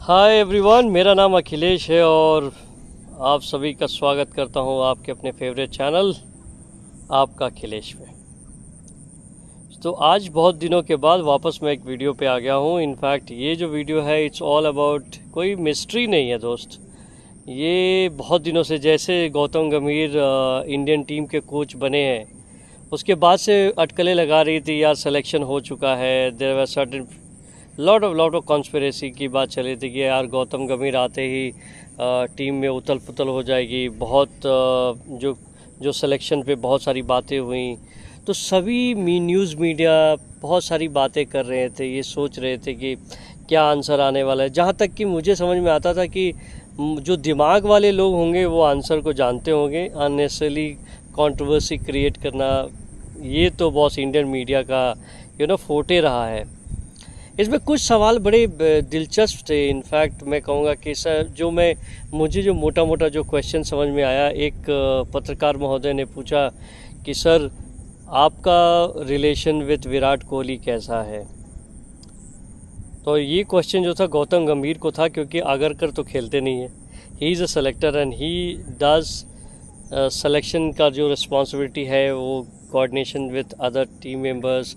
Hi everyone, मेरा नाम अखिलेश है और आप सभी का स्वागत करता हूं आपके अपने फेवरेट चैनल आपका अखिलेश में। तो आज बहुत दिनों के बाद वापस मैं एक वीडियो पे आ गया हूं। इनफैक्ट ये जो वीडियो है इट्स ऑल अबाउट, कोई मिस्ट्री नहीं है दोस्त। ये बहुत दिनों से, जैसे गौतम गंभीर इंडियन टीम के कोच बने हैं उसके बाद से अटकलें लगा रही थी, यार सिलेक्शन हो चुका है। There were certain lot of conspiracy की बात चली थी कि यार गौतम गंभीर आते ही टीम में उथल पुथल हो जाएगी। बहुत जो जो सिलेक्शन पे बहुत सारी बातें हुई, तो सभी न्यूज़ मीडिया बहुत सारी बातें कर रहे थे, ये सोच रहे थे कि क्या आंसर आने वाला है। जहाँ तक कि मुझे समझ में आता था कि जो दिमाग वाले लोग होंगे वो आंसर को जानते होंगे। अननेसेसरी कंट्रोवर्सी क्रिएट करना, ये तो बॉस इंडियन मीडिया का फोटे रहा है। इसमें कुछ सवाल बड़े दिलचस्प थे। इनफैक्ट मैं कहूँगा कि सर, मुझे जो मोटा मोटा जो क्वेश्चन समझ में आया, एक पत्रकार महोदय ने पूछा कि सर आपका रिलेशन विथ विराट कोहली कैसा है। तो ये क्वेश्चन जो था गौतम गंभीर को था, क्योंकि आगरकर तो खेलते नहीं है। He is a selector and he does selection का जो रिस्पॉन्सिबिलिटी है वो coordination with other team members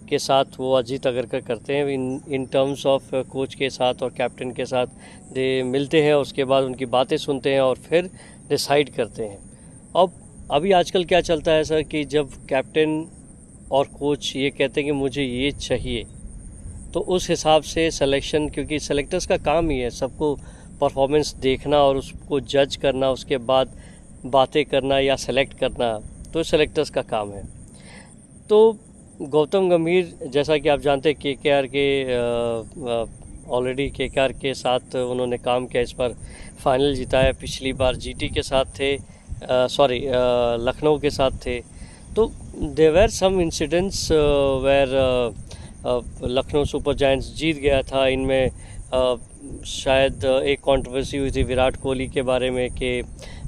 के साथ वो अजीत आगरकर करते हैं। इन टर्म्स ऑफ कोच के साथ और कैप्टन के साथ दे मिलते हैं, उसके बाद उनकी बातें सुनते हैं और फिर डिसाइड करते हैं। अब अभी आजकल क्या चलता है सर कि जब कैप्टन और कोच ये कहते हैं कि मुझे ये चाहिए, तो उस हिसाब से सिलेक्शन, क्योंकि सेलेक्टर्स का काम ही है सबको परफॉर्मेंस देखना और उसको जज करना, उसके बाद बातें करना या सेलेक्ट करना, तो सेलेक्टर्स का काम है। तो गौतम गंभीर, जैसा कि आप जानते हैं, केकेआर के ऑलरेडी केकेआर के साथ उन्होंने काम किया, इस बार फाइनल जिताया। पिछली बार जीटी के साथ थे, लखनऊ के साथ थे। तो there were some incidents where Lucknow super giants जीत गया था। इनमें शायद एक कंट्रोवर्सी हुई थी विराट कोहली के बारे में कि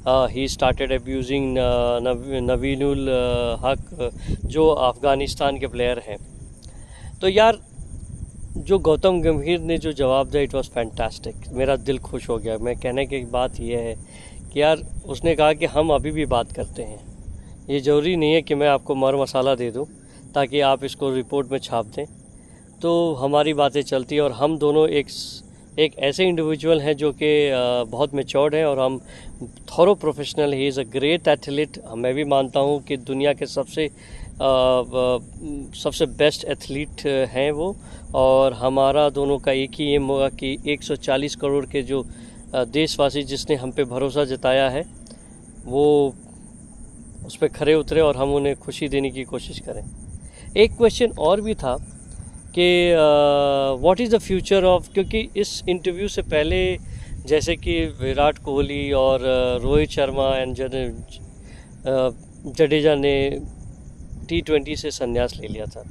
ही स्टार्टेड अब्यूजिंग नवीनुल हक, जो अफ़गानिस्तान के प्लेयर हैं। तो यार जो गौतम गंभीर ने जो जवाब दिया, इट वाज फैंटास्टिक। मेरा दिल खुश हो गया। मैं कहने की बात यह है कि यार उसने कहा कि हम अभी भी बात करते हैं। ये ज़रूरी नहीं है कि मैं आपको मर मसाला दे दूं ताकि आप इसको रिपोर्ट में छाप दें। तो हमारी बातें चलती हैं और हम दोनों एक ऐसे इंडिविजुअल हैं जो कि बहुत मैच्योर्ड हैं और हम thorough professional. He is a great athlete. मैं भी मानता हूं कि दुनिया के सबसे बेस्ट एथलीट हैं वो। और हमारा दोनों का एक ही एम होगा कि 140 करोड़ के जो देशवासी जिसने हम पे भरोसा जताया है वो उस पर खरे उतरे और हम उन्हें खुशी देने की कोशिश करें। एक क्वेश्चन और भी था कि what is the future of, क्योंकि इस इंटरव्यू से पहले जैसे कि विराट कोहली और रोहित शर्मा एंड जडेजा ने T20 से संन्यास ले लिया था,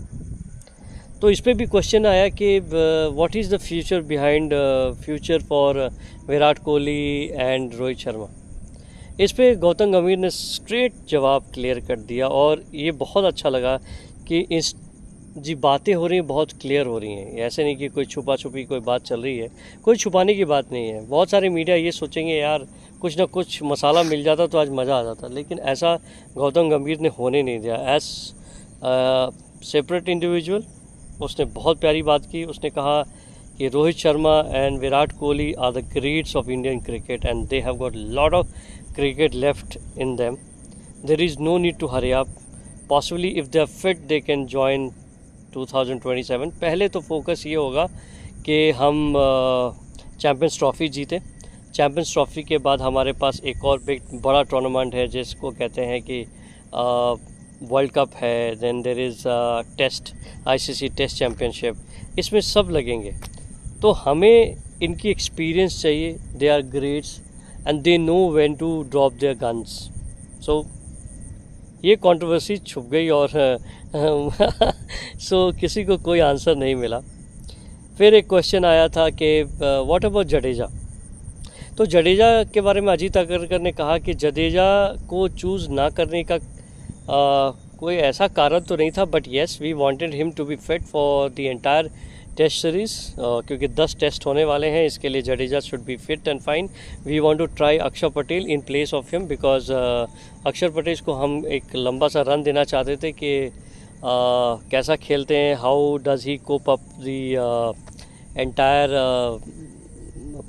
तो इस पे भी क्वेश्चन आया कि what is the future for Virat Kohli and Rohit Sharma. इस पे गौतम गंभीर ने स्ट्रेट जवाब क्लियर कर दिया और ये बहुत अच्छा लगा कि इस बातें हो रही हैं, बहुत क्लियर हो रही हैं। ऐसे नहीं कि कोई छुपा छुपी कोई बात चल रही है, कोई छुपाने की बात नहीं है। बहुत सारे मीडिया ये सोचेंगे यार कुछ ना कुछ मसाला मिल जाता तो आज मज़ा आ जाता, लेकिन ऐसा गौतम गंभीर ने होने नहीं दिया। एज सेपरेट इंडिविजुअल उसने बहुत प्यारी बात की। उसने कहा कि Rohit Sharma and Virat Kohli are the greats of Indian cricket and they have got lot of cricket left in them. There is no need to hurry up. Possibly if they are fit they can join 2027. पहले तो focus ये होगा कि हम champions trophy जीतें। Champions trophy के बाद हमारे पास एक और बड़ा टूर्नामेंट है जिसको कहते हैं कि वर्ल्ड कप है। Then there is test, ICC test championship, इसमें सब लगेंगे। तो हमें इनकी एक्सपीरियंस चाहिए। They are greats and they know when to drop their guns. So ये कंट्रोवर्सी छुप गई और किसी को कोई आंसर नहीं मिला। फिर एक क्वेश्चन आया था कि व्हाट अबाउट जडेजा। तो जडेजा के बारे में अजीत आगरकर ने कहा कि जडेजा को चूज़ ना करने का कोई ऐसा कारण तो नहीं था, but yes we wanted him to be fit for the entire test series, क्योंकि 10 टेस्ट होने वाले हैं, इसके लिए Jadeja should be fit and fine. We want to try Akshar Patel in place of him, because Akshar Patel को हम एक लंबा सा रन देना चाहते थे कि कैसा खेलते हैं, how does he cope up the entire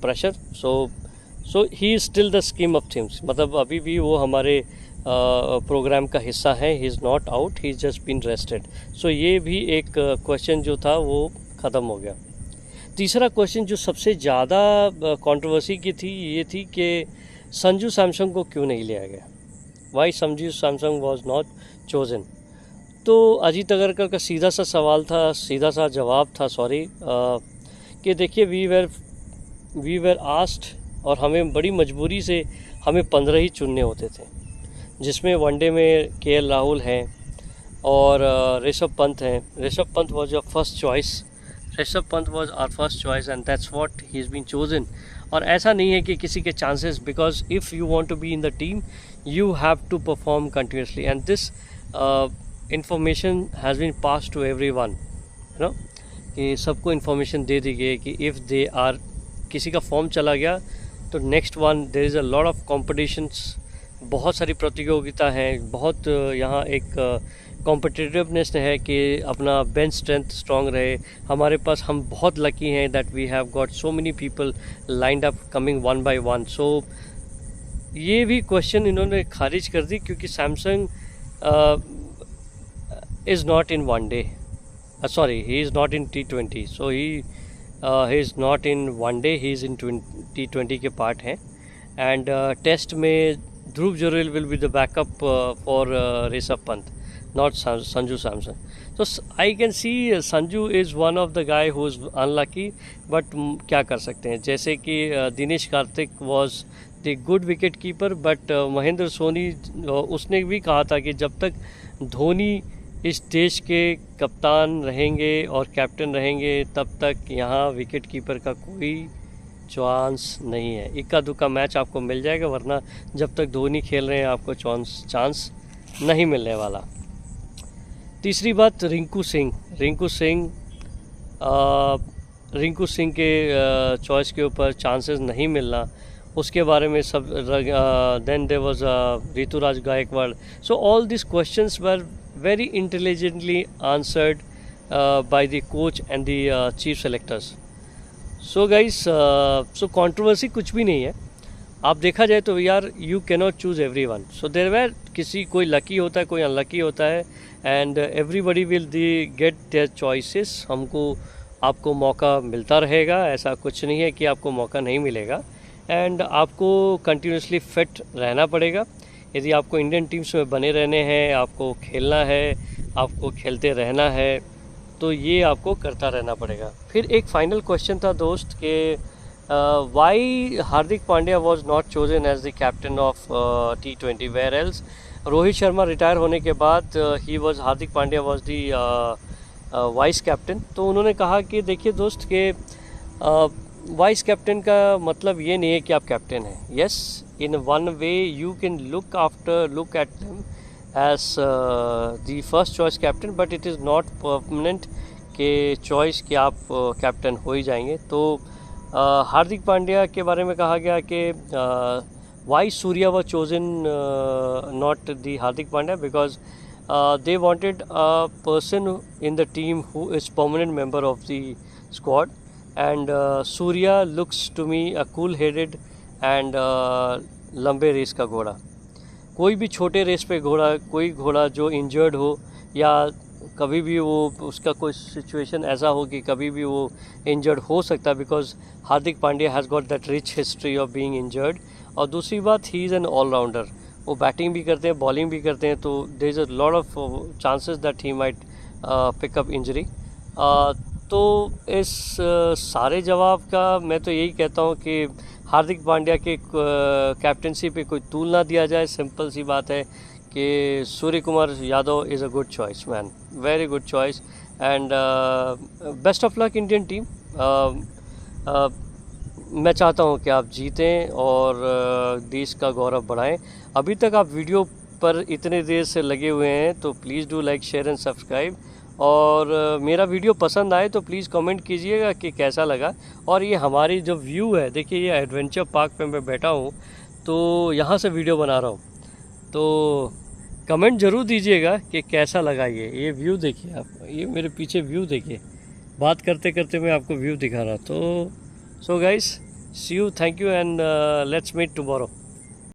pressure. So he is still the scheme of things, मतलब अभी भी वो हमारे प्रोग्राम का हिस्सा है. He is not out, he is just been rested. So ये भी एक क्वेश्चन जो था वो ख़त्म हो गया. तीसरा क्वेश्चन जो सबसे ज़्यादा कंट्रोवर्सी की थी, ये थी कि संजू सैमसंग को क्यों नहीं लिया गया, why Sanju Samson was not chosen. तो अजीत अगरकर का सीधा सा सवाल था, सीधा सा जवाब था, सॉरी, कि देखिए वी वर आस्क्ड, और हमें बड़ी मजबूरी से हमें 15 ही चुनने होते थे, जिसमें वनडे में केएल राहुल हैं और ऋषभ पंत हैं. Rishabh Pant was your first choice, Rishabh Pant was our first choice and that's what he is been chosen. और ऐसा नहीं है कि किसी के chances, because if you want to be in the team you have to perform continuously, and this information has been pass to everyone, you know, कि सबको information दे दी गई कि इफ़ दे आर, किसी का फॉर्म चला गया तो next one there is a lot of competitions, बहुत सारी प्रतियोगिता हैं, बहुत यहाँ एक कॉम्पिटिटिवनेस है कि अपना बेंच स्ट्रेंथ स्ट्रॉन्ग रहे. हमारे पास, हम बहुत लकी हैं that we have got so many people lined up coming one by one. So ये भी क्वेश्चन इन्होंने खारिज कर दी, क्योंकि Samson is not in one day, sorry, he is not in T20. So he is not in one day, he is in T20 के part हैं. And test में ध्रुव Jurel will be the backup for Rishabh Pant, not Sanju Samson. So I can see Sanju is one of the guy who is unlucky, but क्या कर सकते हैं. जैसे कि Dinesh Karthik was the good wicket keeper, but Mahendra Soni, उसने भी कहा था कि जब तक धोनी इस देश के कप्तान रहेंगे और कैप्टन रहेंगे तब तक यहाँ विकेट कीपर का कोई चांस नहीं है. इक्का दुक्का मैच आपको मिल जाएगा, वरना जब तक धोनी खेल रहे हैं आपको चांस नहीं मिलने वाला. तीसरी बात, रिंकू सिंह के चॉइस के ऊपर चांसेस नहीं मिलना, उसके बारे में सब. Then there was Ruturaj Gaikwad. So all this questions were very intelligently answered by the coach and the chief selectors. So guys, so controversy कुछ भी नहीं है. आप देखा जाए तो यार, you can not choose everyone. So there were, कोई लकी होता है, कोई अनलकी होता है, and everybody will get their choices. आपको मौका मिलता रहेगा, ऐसा कुछ नहीं है कि आपको मौका नहीं मिलेगा. एंड आपको कंटिन्यूसली फिट रहना पड़ेगा. यदि आपको इंडियन टीम्स में बने रहने हैं, आपको खेलना है, आपको खेलते रहना है, तो ये आपको करता रहना पड़ेगा. फिर एक फाइनल क्वेश्चन था दोस्त कि why Hardik Pandya was not chosen as the captain of T20, where else Rohit Sharma retire होने के बाद Hardik Pandya was the vice captain. तो उन्होंने कहा कि देखिए दोस्त के वाइस कैप्टन का मतलब ये नहीं है कि आप कैप्टन हैं. Yes, in one way you can look at them as the first choice captain, but it is not permanent के चॉइस कि आप कैप्टन हो ही जाएंगे. तो हार्दिक पांड्या के बारे में कहा गया कि why Surya was chosen not the Hardik Pandya, because they wanted a person in the team who is permanent member of the squad, and Surya looks to me a cool-headed and लंबे रेस का घोड़ा. कोई भी छोटे रेस पे कोई घोड़ा जो इंजर्ड हो, या कभी भी वो उसका कोई सिचुएशन ऐसा हो कि कभी भी वो इंजर्ड हो सकता है, because Hardik Pandya has got that rich history of being injured. और दूसरी बात, ही इज़ एन ऑलराउंडर. वो बैटिंग भी करते हैं, बॉलिंग भी करते हैं, तो there is a lot of chances that he might pick up injury. तो इस सारे जवाब का मैं तो यही कहता हूँ कि हार्दिक पांड्या के कैप्टनसी पे कोई तूल ना दिया जाए. सिंपल सी बात है कि Surya Kumar Yadav is a good choice, man, very good choice. And best of luck Indian team. मैं चाहता हूं कि आप जीतें और देश का गौरव बढ़ाएं. अभी तक आप वीडियो पर इतने देर से लगे हुए हैं तो please do like, share and subscribe. और मेरा वीडियो पसंद आए तो प्लीज़ कमेंट कीजिएगा कि कैसा लगा। और ये हमारी जो व्यू है, देखिए ये एडवेंचर पार्क पे मैं बैठा हूँ, तो यहाँ से वीडियो बना रहा हूँ, तो कमेंट ज़रूर दीजिएगा कि कैसा लगा। ये व्यू देखिए आप, ये मेरे पीछे व्यू देखिए, बात करते करते मैं आपको व्यू दिखा रहा। तो so guys, see you, thank you and let's meet tomorrow.